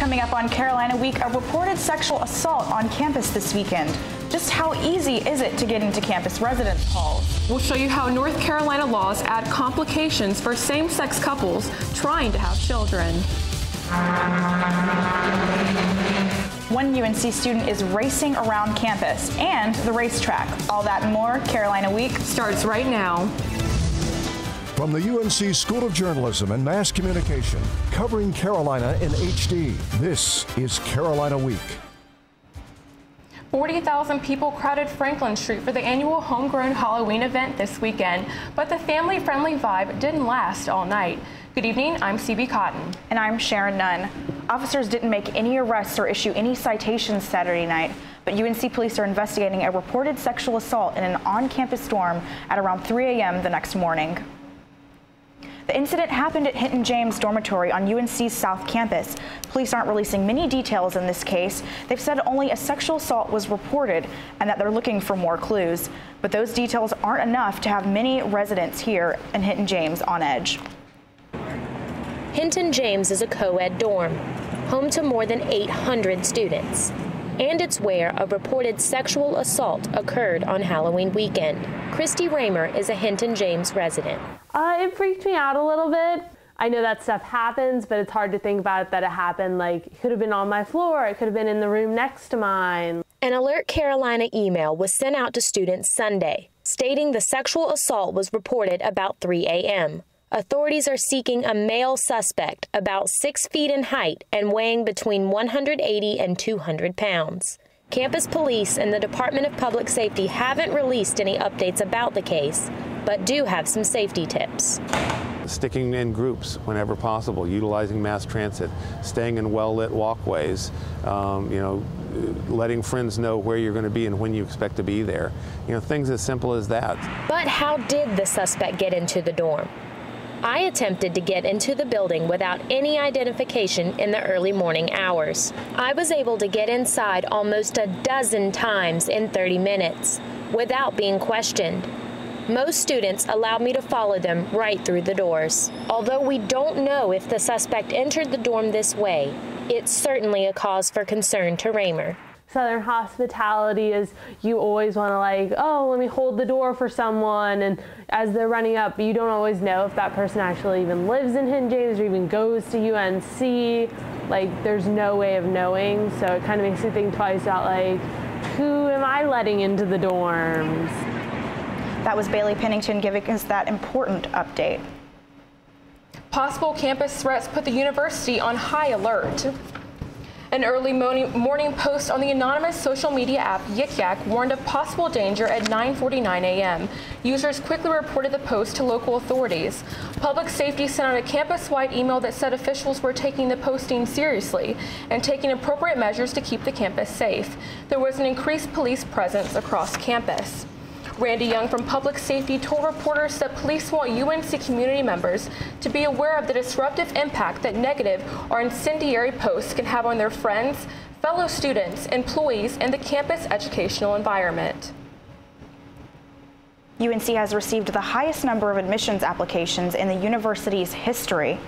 Coming up on Carolina Week, a reported sexual assault on campus this weekend. Just how easy is it to get into campus residence halls? We'll show you how North Carolina laws add complications for same-sex couples trying to have children. One UNC student is racing around campus and the racetrack. All that and more, Carolina Week starts right now. From the UNC School of Journalism and Mass Communication, covering Carolina in HD, this is Carolina Week. 40,000 people crowded Franklin Street for the annual homegrown Halloween event this weekend, but the family-friendly vibe didn't last all night. Good evening, I'm CB Cotton. And I'm Sharon Nunn. Officers didn't make any arrests or issue any citations Saturday night, but UNC police are investigating a reported sexual assault in an on-campus dorm at around 3 a.m. the next morning. The incident happened at Hinton James Dormitory on UNC's South Campus. Police aren't releasing many details in this case. They've said only a sexual assault was reported and that they're looking for more clues. But those details aren't enough to have many residents here in Hinton James on edge. Hinton James is a co-ed dorm, home to more than 800 students. And it's where a reported sexual assault occurred on Halloween weekend. Christy Raymer is a Hinton James resident. It freaked me out a little bit. I know that stuff happens, but it's hard to think about it that it happened. Like, it could have been on my floor. It could have been in the room next to mine. An Alert Carolina email was sent out to students Sunday, stating the sexual assault was reported about 3 a.m. Authorities are seeking a male suspect about 6 feet in height and weighing between 180 and 200 pounds. Campus police and the Department of Public Safety haven't released any updates about the case, but do have some safety tips. Sticking in groups whenever possible, utilizing mass transit, staying in well-lit walkways, letting friends know where you're going to be and when you expect to be there. Things as simple as that. But how did the suspect get into the dorm? I attempted to get into the building without any identification in the early morning hours. I was able to get inside almost a dozen times in 30 minutes without being questioned. Most students allowed me to follow them right through the doors. Although we don't know if the suspect entered the dorm this way, it's certainly a cause for concern to Raymer. Southern hospitality is you always want to let me hold the door for someone, and as they're running up, you don't always know if that person actually even lives in Hinton James or even goes to UNC. There's no way of knowing, so it kind of makes you think twice about who am I letting into the dorms? That was Bailey Pennington giving us that important update. Possible campus threats put the university on high alert. An early morning post on the anonymous social media app Yik Yak warned of possible danger at 9:49 a.m. Users quickly reported the post to local authorities. Public safety sent out a campus-wide email that said officials were taking the posting seriously and taking appropriate measures to keep the campus safe. There was an increased police presence across campus. Randy Young from Public Safety told reporters that police want UNC community members to be aware of the disruptive impact that negative or incendiary posts can have on their friends, fellow students, employees, and the campus educational environment. UNC has received the highest number of admissions applications in the university's history.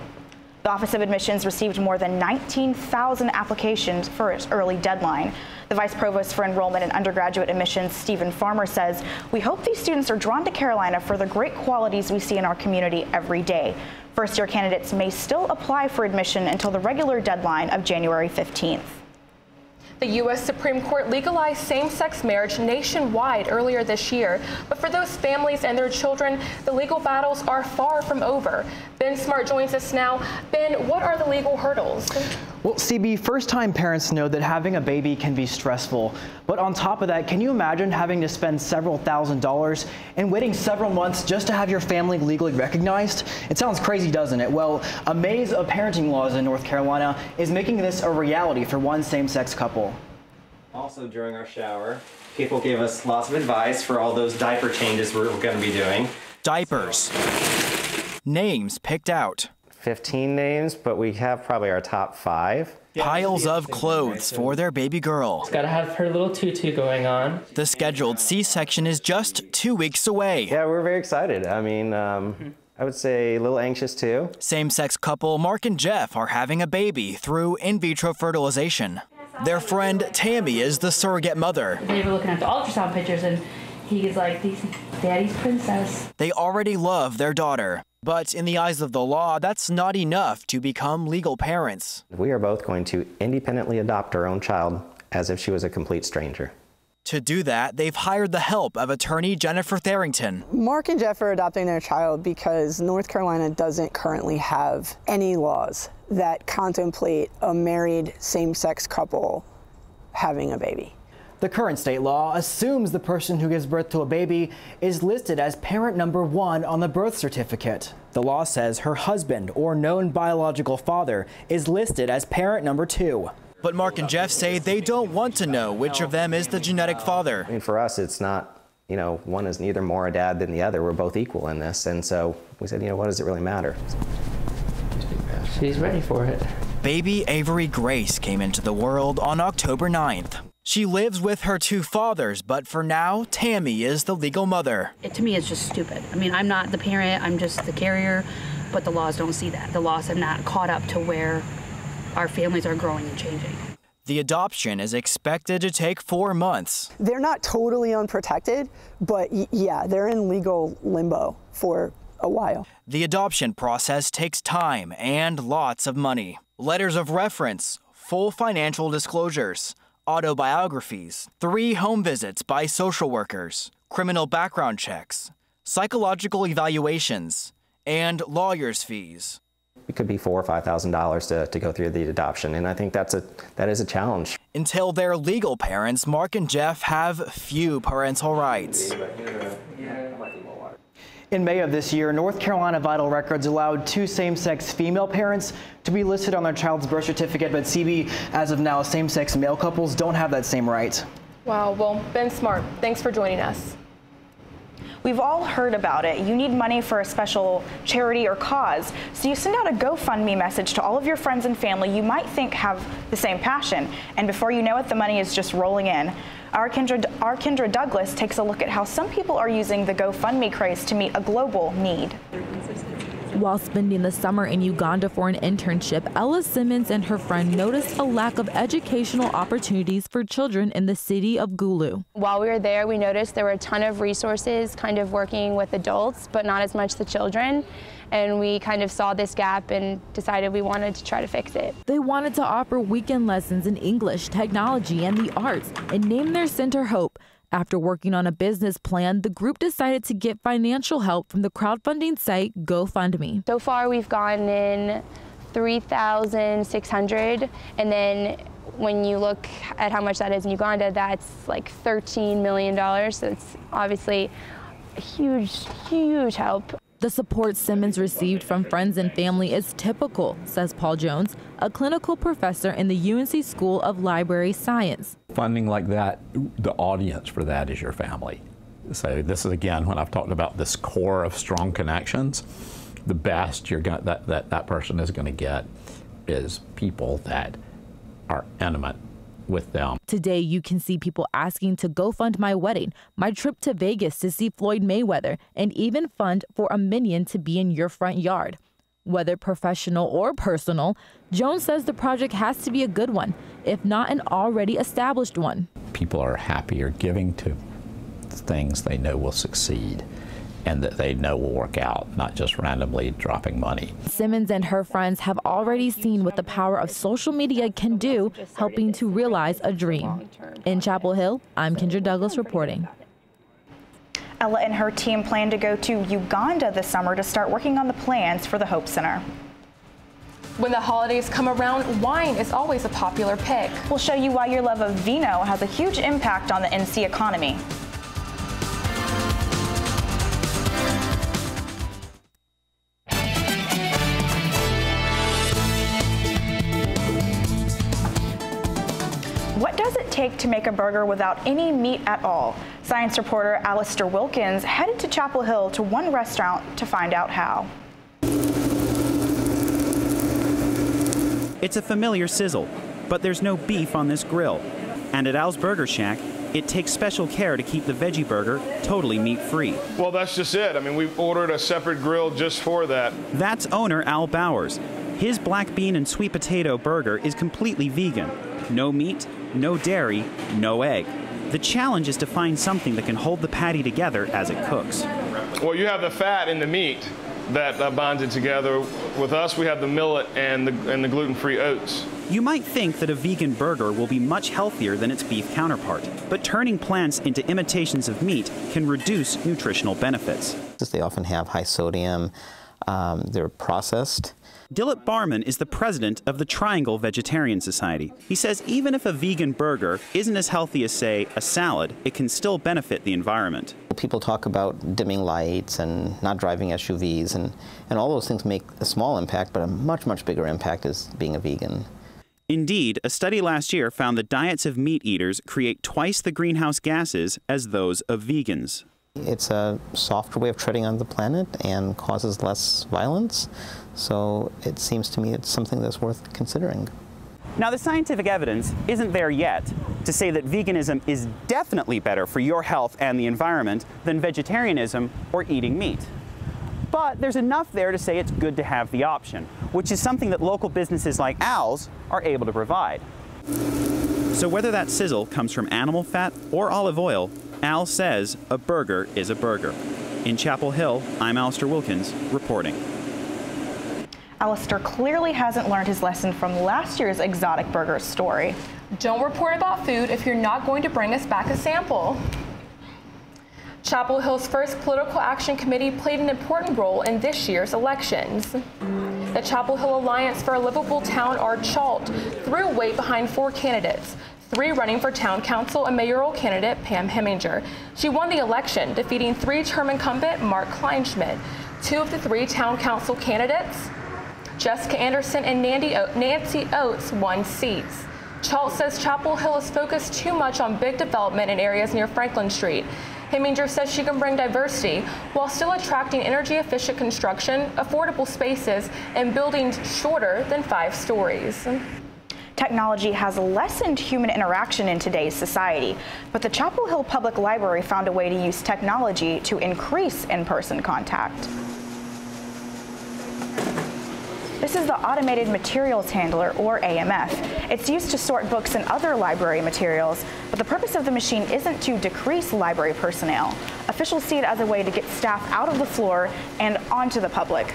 The Office of Admissions received more than 19,000 applications for its early deadline. The Vice Provost for Enrollment and Undergraduate Admissions, Stephen Farmer, says, "We hope these students are drawn to Carolina for the great qualities we see in our community every day. First-year candidates may still apply for admission until the regular deadline of January 15th. The U.S. Supreme Court legalized same-sex marriage nationwide earlier this year, but for those families and their children, the legal battles are far from over. Ben Smart joins us now. Ben, what are the legal hurdles? Well, CB, first-time parents know that having a baby can be stressful. But on top of that, can you imagine having to spend several $1,000s and waiting several months just to have your family legally recognized? It sounds crazy, doesn't it? Well, a maze of parenting laws in North Carolina is making this a reality for one same-sex couple. Also, during our shower, people gave us lots of advice for all those diaper changes we're going to be doing. Diapers. Names picked out. 15 names, but we have probably our top 5. Piles of clothes for their baby girl. She's got to have her little tutu going on. The scheduled C-section is just 2 weeks away. Yeah, we're very excited. I mean, I would say a little anxious too. Same-sex couple Mark and Jeff are having a baby through in vitro fertilization. Their friend Tammy is the surrogate mother. They were looking at the ultrasound pictures and he's like, Daddy's princess. They already love their daughter, but in the eyes of the law, that's not enough to become legal parents. We are both going to independently adopt our own child as if she was a complete stranger. To do that, they've hired the help of attorney Jennifer Tharrington. Mark and Jeff are adopting their child because North Carolina doesn't currently have any laws that contemplate a married same-sex couple having a baby. The current state law assumes the person who gives birth to a baby is listed as parent number 1 on the birth certificate. The law says her husband or known biological father is listed as parent number 2. But Mark and Jeff say they don't want to know which of them is the genetic father. I mean, for us, it's not, one is neither more a dad than the other. We're both equal in this. And so we said, what does it really matter? She's ready for it. Baby Avery Grace came into the world on October 9th. She lives with her 2 fathers, but for now, Tammy is the legal mother. To me, it's just stupid. I mean, I'm not the parent, I'm just the carrier, but the laws don't see that. The laws have not caught up to where our families are growing and changing. The adoption is expected to take 4 months. They're not totally unprotected, but yeah, they're in legal limbo for a while. The adoption process takes time and lots of money. Letters of reference, full financial disclosures, autobiographies, 3 home visits by social workers, criminal background checks, psychological evaluations, and lawyers' fees. It could be $4,000 or $5,000 to go through the adoption, and I think that is a challenge. Until they're legal parents, Mark and Jeff have few parental rights. In May of this year, North Carolina Vital Records allowed 2 same-sex female parents to be listed on their child's birth certificate, but CB, as of now, same-sex male couples don't have that same right. Wow, well, Ben Smart, thanks for joining us. We've all heard about it. You need money for a special charity or cause, so you send out a GoFundMe message to all of your friends and family you might think have the same passion, and before you know it, the money is just rolling in. Our Kendra Douglas takes a look at how some people are using the GoFundMe craze to meet a global need. While spending the summer in Uganda for an internship, Ella Simmons and her friend noticed a lack of educational opportunities for children in the city of Gulu. While we were there, we noticed there were a ton of resources kind of working with adults, but not as much the children. And we kind of saw this gap and decided we wanted to try to fix it. They wanted to offer weekend lessons in English, technology, and the arts, and named their center Hope. After working on a business plan, the group decided to get financial help from the crowdfunding site GoFundMe. So far, we've gotten in $3,600, and then when you look at how much that is in Uganda, that's like $13 million. So it's obviously a huge, huge help. The support Simmons received from friends and family is typical, says Paul Jones, a clinical professor in the UNC School of Library Science. Funding like that, the audience for that is your family. So this is, again, when I've talked about this core of strong connections, the best you're going that person is going to get is people that are intimate with them. Today, you can see people asking to go fund my wedding, my trip to Vegas to see Floyd Mayweather, and even fund for a minion to be in your front yard. Whether professional or personal, Jones says the project has to be a good one, if not an already established one. People are happier giving to things they know will succeed and that they know will work out, not just randomly dropping money. Simmons and her friends have already seen what the power of social media can do, helping to realize a dream. In Chapel Hill, I'm Kendra Douglas reporting. Ella and her team plan to go to Uganda this summer to start working on the plans for the Hope Center. When the holidays come around, wine is always a popular pick. We'll show you why your love of vino has a huge impact on the NC economy. What does it take to make a burger without any meat at all? Science reporter Alistair Wilkins headed to Chapel Hill to one restaurant to find out how. It's a familiar sizzle, but there's no beef on this grill. And at Al's Burger Shack, it takes special care to keep the veggie burger totally meat-free. Well, that's just it. I mean, we've ordered a separate grill just for that. That's owner Al Bowers. His black bean and sweet potato burger is completely vegan. No meat, no dairy, no egg. The challenge is to find something that can hold the patty together as it cooks. Well, you have the fat in the meat that binds it together. With us, we have the millet and the gluten-free oats. You might think that a vegan burger will be much healthier than its beef counterpart, but turning plants into imitations of meat can reduce nutritional benefits. They often have high sodium, they're processed. Dilip Barman is the president of the Triangle Vegetarian Society. He says even if a vegan burger isn't as healthy as, say, a salad, it can still benefit the environment. People talk about dimming lights and not driving SUVs, and all those things make a small impact, but a much, much bigger impact is being a vegan. Indeed, a study last year found that diets of meat eaters create twice the greenhouse gases as those of vegans. It's a softer way of treading on the planet and causes less violence. So it seems to me it's something that's worth considering. Now, the scientific evidence isn't there yet to say that veganism is definitely better for your health and the environment than vegetarianism or eating meat. But there's enough there to say it's good to have the option, which is something that local businesses like Al's are able to provide. So whether that sizzle comes from animal fat or olive oil, Al says a burger is a burger. In Chapel Hill, I'm Alistair Wilkins, reporting. Alistair clearly hasn't learned his lesson from last year's exotic burger story. Don't report about food if you're not going to bring us back a sample. Chapel Hill's first political action committee played an important role in this year's elections. The Chapel Hill Alliance for a Livable Town, or CHALT, threw weight behind 4 candidates, 3 running for town council and mayoral candidate Pam Heminger. She won the election, defeating 3-term incumbent Mark Kleinschmidt. 2 of the 3 town council candidates, Jessica Anderson and Nancy Oates, won seats. CHALT says Chapel Hill is focused too much on big development in areas near Franklin Street. Heminger says she can bring diversity while still attracting energy-efficient construction, affordable spaces, and buildings shorter than 5 stories. Technology has lessened human interaction in today's society, but the Chapel Hill Public Library found a way to use technology to increase in-person contact. This is the Automated Materials Handler, or AMF. It's used to sort books and other library materials, but the purpose of the machine isn't to decrease library personnel. Officials see it as a way to get staff out of the floor and onto the public.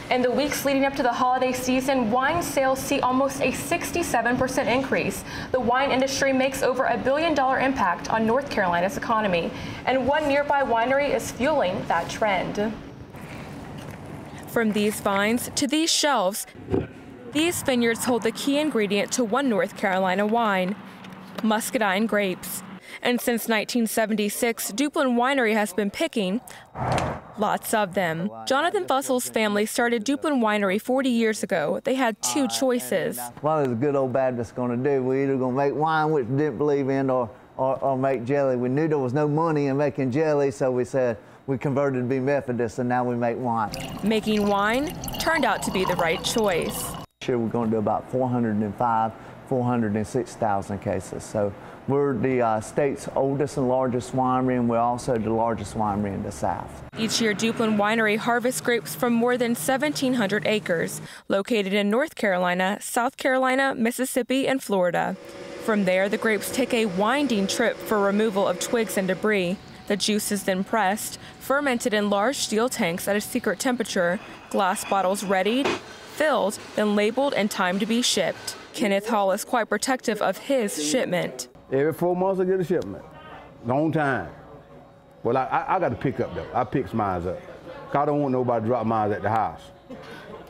In the weeks leading up to the holiday season, wine sales see almost a 67% increase. The wine industry makes over $1 billion impact on North Carolina's economy, and one nearby winery is fueling that trend. From these vines to these shelves, these vineyards hold the key ingredient to one North Carolina wine, muscadine grapes. And since 1976, Duplin Winery has been picking lots of them. Jonathan Fussel's family started Duplin Winery 40 years ago. They had 2 choices. What is a good old Baptist going to do? We're either going to make wine, which we didn't believe in, or make jelly. We knew there was no money in making jelly, so we said, we converted to be Methodist, and now we make wine. Making wine turned out to be the right choice. This year we're going to do about 406,000 cases. So we're the state's oldest and largest winery, and we're also the largest winery in the South. Each year, Duplin Winery harvests grapes from more than 1,700 acres, located in North Carolina, South Carolina, Mississippi, and Florida. From there, the grapes take a winding trip for removal of twigs and debris. The juice is then pressed, fermented in large steel tanks at a secret temperature, glass bottles readied, filled, then labeled and timed to be shipped. Kenneth Hall is quite protective of his shipment. Every 4 months I get a shipment. Long time. Well, I got to pick up though. I pick mine up. I don't want nobody to drop mine at the house.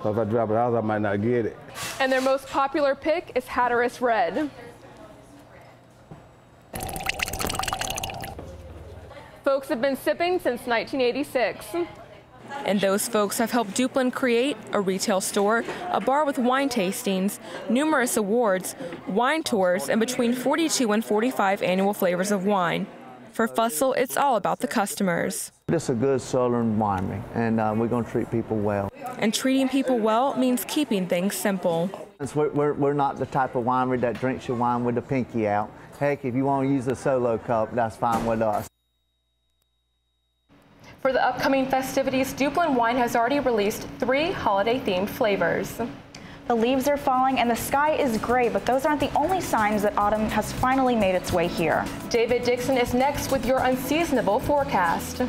So if I drop it at the house, I might not get it. And their most popular pick is Hatteras Red. Folks have been sipping since 1986. And those folks have helped Duplin create a retail store, a bar with wine tastings, numerous awards, wine tours, and between 42 and 45 annual flavors of wine. For Fussell, it's all about the customers. This is a good southern winery, and we're going to treat people well. And treating people well means keeping things simple. We're not the type of winery that drinks your wine with the pinky out. Heck, if you want to use a solo cup, that's fine with us. For the upcoming festivities, Duplin Wine has already released 3 holiday-themed flavors. The leaves are falling and the sky is gray, but those aren't the only signs that autumn has finally made its way here. David Dixon is next with your unseasonable forecast.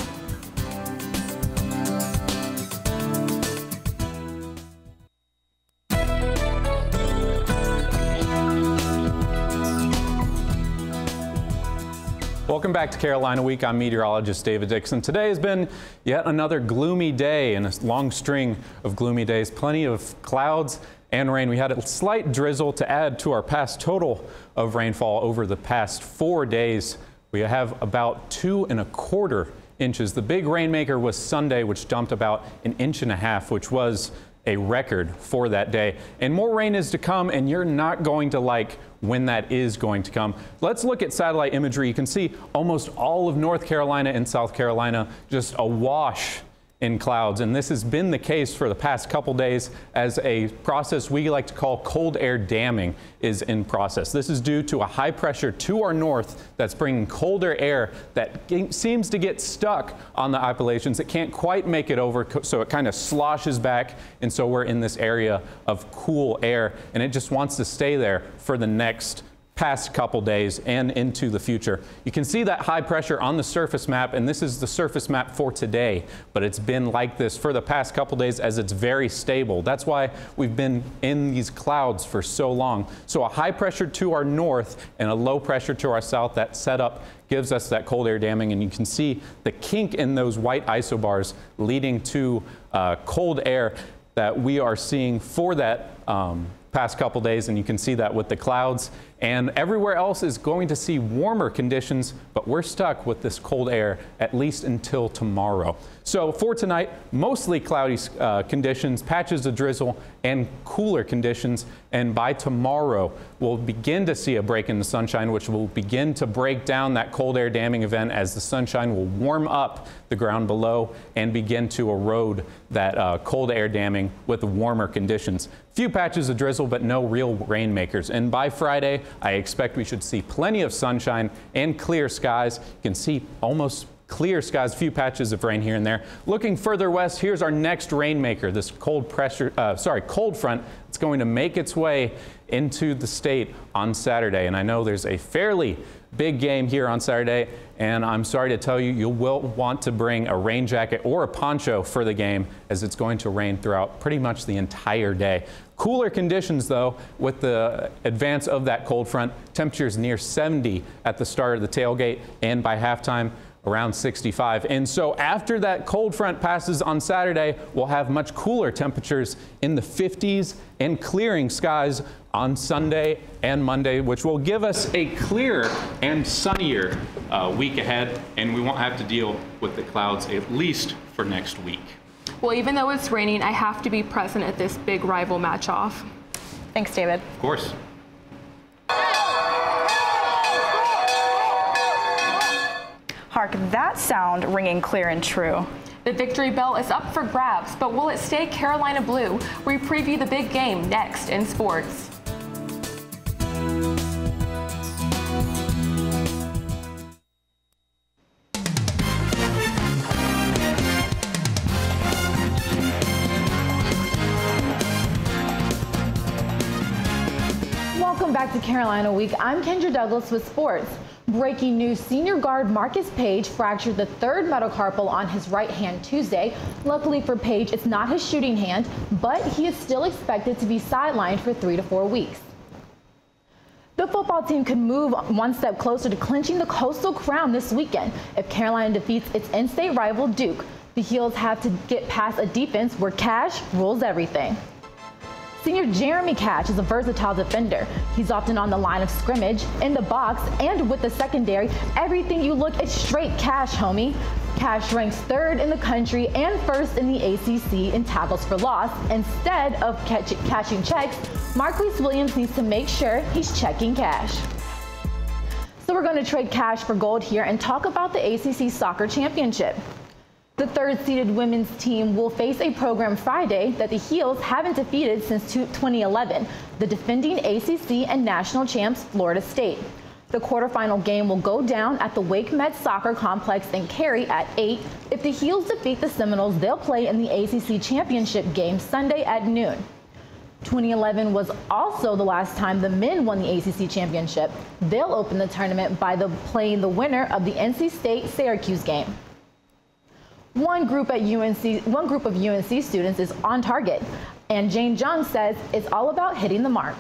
Welcome back to Carolina Week. I'm meteorologist David Dixon. Today has been yet another gloomy day and a long string of gloomy days. Plenty of clouds and rain. We had a slight drizzle to add to our past total of rainfall over the past 4 days. We have about 2¼ inches. The big rainmaker was Sunday, which dumped about 1.5 inches, which was a record for that day. And more rain is to come, and you're not going to like when that is going to come. Let's look at satellite imagery. You can see almost all of North Carolina and South Carolina just awash in clouds, and this has been the case for the past couple days as a process we like to call cold air damming is in process. This is due to a high pressure to our north that's bringing colder air that seems to get stuck on the Appalachians. It can't quite make it over, so it kind of sloshes back, and so we're in this area of cool air, and it just wants to stay there for the next past couple days and into the future. You can see that high pressure on the surface map, and this is the surface map for today, but it's been like this for the past couple days as it's very stable. That's why we've been in these clouds for so long. So a high pressure to our north and a low pressure to our south, that setup gives us that cold air damming, and you can see the kink in those white isobars leading to cold air that we are seeing for that past couple days, and you can see that with the clouds. And everywhere else is going to see warmer conditions, but we're stuck with this cold air at least until tomorrow. So for tonight, mostly cloudy conditions, patches of drizzle, and cooler conditions. And by tomorrow, we'll begin to see a break in the sunshine, which will begin to break down that cold air damming event as the sunshine will warm up the ground below and begin to erode that cold air damming with warmer conditions. Few patches of drizzle, but no real rainmakers. And by Friday, I expect we should see plenty of sunshine and clear skies. You can see almost clear skies, a few patches of rain here and there. Looking further west, here's our next rainmaker, this cold front. It's going to make its way into the state on Saturday. And I know there's a fairly big game here on Saturday, and I'm sorry to tell you, you will want to bring a rain jacket or a poncho for the game, as it's going to rain throughout pretty much the entire day. Cooler conditions, though, with the advance of that cold front. Temperatures near 70 at the start of the tailgate, and by halftime, around 65. And so after that cold front passes on Saturday, we'll have much cooler temperatures in the 50s and clearing skies on Sunday and Monday, which will give us a clearer and sunnier week ahead, and we won't have to deal with the clouds at least for next week. Well, even though it's raining, I have to be present at this big rival match-off. Thanks, David. Of course. Hark that sound ringing clear and true. The victory bell is up for grabs, but will it stay Carolina blue? We preview the big game next in sports. Welcome back to Carolina Week. I'm Kendra Douglas with sports. Breaking news, senior guard Marcus Page fractured the third metacarpal on his right hand Tuesday. Luckily for Page, it's not his shooting hand, but he is still expected to be sidelined for 3 to 4 weeks. The football team could move one step closer to clinching the Coastal Crown this weekend if Carolina defeats its in-state rival Duke. The Heels have to get past a defense where Cash rules everything. Senior Jeremy Cash is a versatile defender. He's often on the line of scrimmage, in the box, and with the secondary. Everything you look at, straight Cash, homie. Cash ranks 3rd in the country and 1st in the ACC in tackles for loss. Instead of cashing checks, Marquise Williams needs to make sure he's checking Cash. So we're going to trade Cash for gold here and talk about the ACC Soccer Championship. The 3rd-seeded women's team will face a program Friday that the Heels haven't defeated since 2011, the defending ACC and national champs Florida State. The quarterfinal game will go down at the Wake Med Soccer Complex in Cary at 8. If the Heels defeat the Seminoles, they'll play in the ACC Championship game Sunday at noon. 2011 was also the last time the men won the ACC Championship. They'll open the tournament by playing the winner of the NC State-Syracuse game. One group of UNC students is on target, and Jane Jung says it's all about hitting the mark.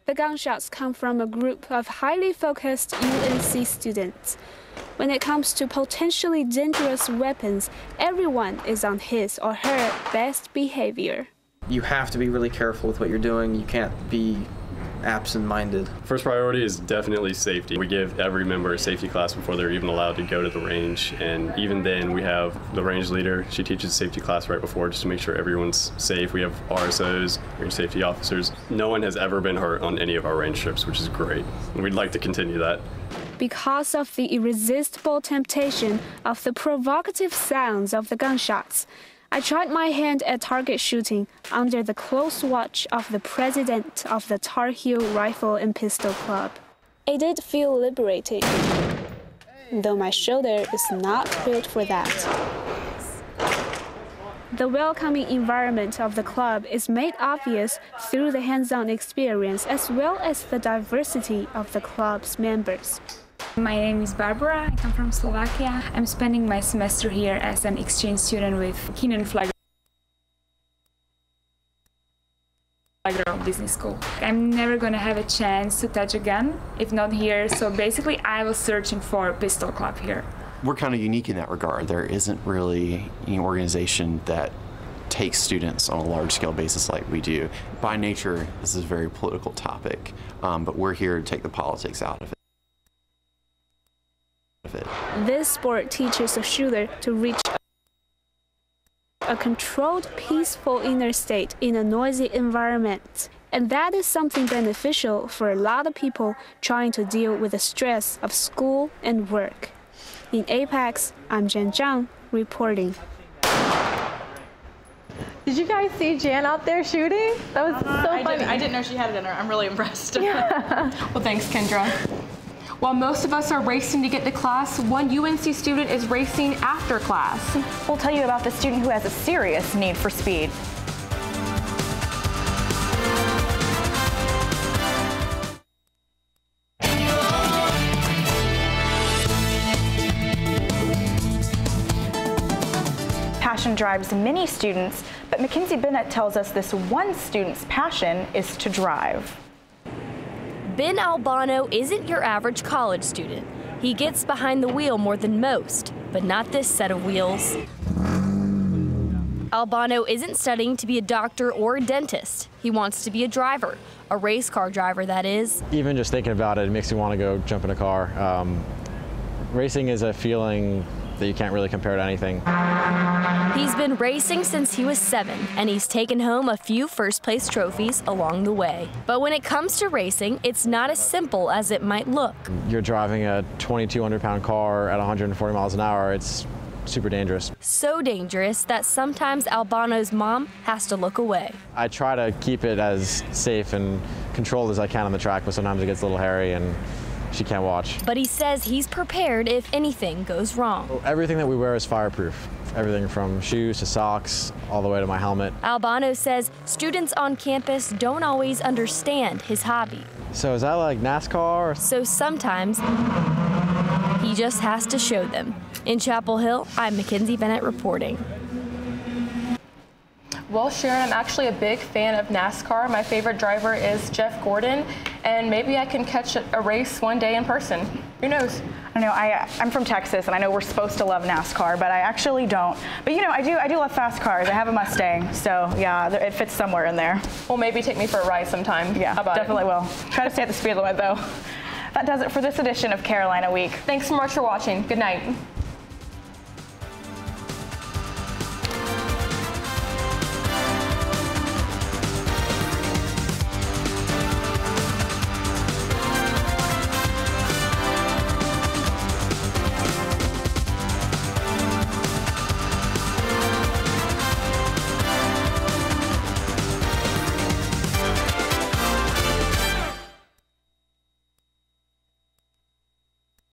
The gunshots come from a group of highly focused UNC students. When it comes to potentially dangerous weapons, everyone is on his or her best behavior. You have to be really careful with what you're doing. You can't be absent-minded. First priority is definitely safety. We give every member a safety class before they're even allowed to go to the range, and even then we have the range leader. She teaches a safety class right before just to make sure everyone's safe. We have RSOs, range safety officers. No one has ever been hurt on any of our range trips, which is great, and we'd like to continue that. Because of the irresistible temptation of the provocative sounds of the gunshots, I tried my hand at target shooting under the close watch of the president of the Tar Heel Rifle and Pistol Club. It did feel liberating, though my shoulder is not built for that. The welcoming environment of the club is made obvious through the hands-on experience as well as the diversity of the club's members. My name is Barbara. I come from Slovakia. I'm spending my semester here as an exchange student with Keenan Flagler Business School. I'm never going to have a chance to touch a gun, if not here, so basically I was searching for a pistol club here. We're kind of unique in that regard. There isn't really any organization that takes students on a large-scale basis like we do. By nature, this is a very political topic, but we're here to take the politics out of it. This sport teaches a shooter to reach a controlled, peaceful inner state in a noisy environment. And that is something beneficial for a lot of people trying to deal with the stress of school and work. In Apex, I'm Jen Zhang reporting. Did you guys see Jan out there shooting? That was so funny. I didn't know she had it in her. I'm really impressed. Yeah. Well, thanks, Kendra. While most of us are racing to get to class, one UNC student is racing after class. We'll tell you about the student who has a serious need for speed. Passion drives many students, but Mackenzie Bennett tells us this one student's passion is to drive. Ben Albano isn't your average college student. He gets behind the wheel more than most, but not this set of wheels. Albano isn't studying to be a doctor or a dentist. He wants to be a driver, a race car driver, that is. Even just thinking about it makes me want to go jump in a car. Racing is a feeling that you can't really compare to anything. He's been racing since he was 7, and he's taken home a few first-place trophies along the way. But when it comes to racing, it's not as simple as it might look. You're driving a 2,200-pound car at 140 miles an hour. It's super dangerous. So dangerous that sometimes Albano's mom has to look away. I try to keep it as safe and controlled as I can on the track, but sometimes it gets a little hairy and she can't watch. But he says he's prepared if anything goes wrong. Everything that we wear is fireproof. Everything from shoes to socks, all the way to my helmet. Albano says students on campus don't always understand his hobby. So is that like NASCAR? So sometimes he just has to show them. In Chapel Hill, I'm Mackenzie Bennett reporting. Well, Sharon, I'm actually a big fan of NASCAR. My favorite driver is Jeff Gordon, and maybe I can catch a race one day in person. Who knows? I know, I'm from Texas, and I know we're supposed to love NASCAR, but I actually don't. But you know, I do love fast cars. I have a Mustang, so yeah, it fits somewhere in there. Well, maybe take me for a ride sometime. Yeah, definitely will. Try to stay at the speed limit, though. That does it for this edition of Carolina Week. Thanks so much for watching. Good night.